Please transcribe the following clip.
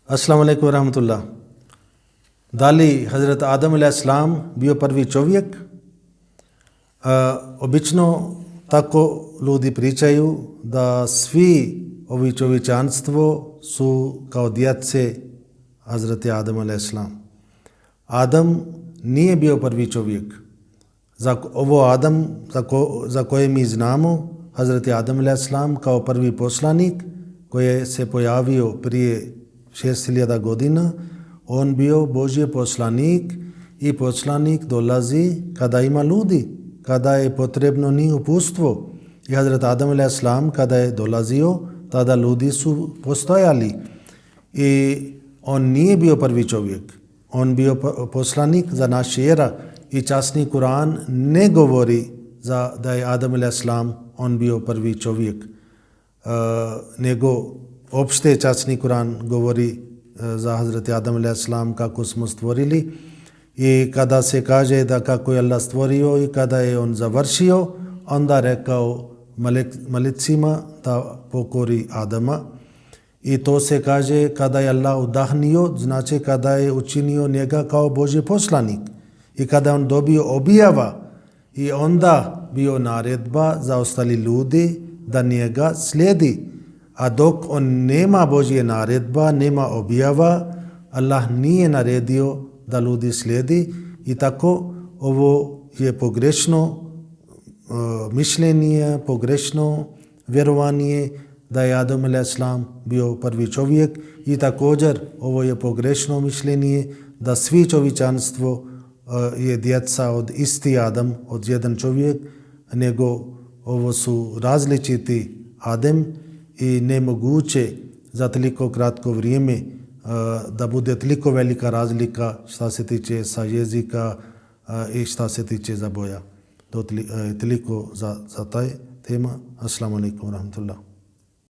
अस्सलाम वालेकुम रहमतुल्लाह। Dali Hazrat Adam alaihissalam bio prvi čovjek, obično tako ljudi pričaju da svi ovi čovječanstvo su kao djece Hazreti Adam alaihissalam. Adam nije bio prvi čovjek. Ovo Adam za koje mi znamo, Hazreti Adam alaihissalam kao prvi poslanik koji se pojavio prije 6000 godina, on bio Božji poslanik i poslanik dolazi kada ima ljudi, kada je potrebno nije upustvo. I Hazrat Adam alaihissalam kada je dolazio, tada ljudi su postojali. I on nije bio prvi čovjek, on bio poslanik za naš era i časni Kur'an ne govori da je Adam alaihissalam on bio prvi čovjek, nego opšte časni Kur'an govori za Hazreti Adam alaihissalam kako smo stvorili i kada se kaže da kako je Allah stvorio i kada je on završio, onda rekao malecima da pokori Adama i to se kaže kada je Allah udahnio, znači kada je učinio njega kao Božji poslanik i kada on dobio objava i onda bio naredba za ostali ljudi da njega slijedi. A dok on nema Božje naredba, nema objava, Allah nije naredio da ljudi slijedi i tako ovo je pogrešno mišljenje, pogrešno vjerovanje da je Adam alaihissalam bio prvi čovjek i također ovo je pogrešno mišljenje da svi čovječanstvo je djeca od isti Adam, od jedan čovjek, nego ovo su različiti Adam i nemoguće za toliko kratko vrijeme da bude toliko velika razlika šta se tiče sa jezika i šta se tiče za boja. Toliko za taj tema. Assalamu alaikum wa rahmatullah.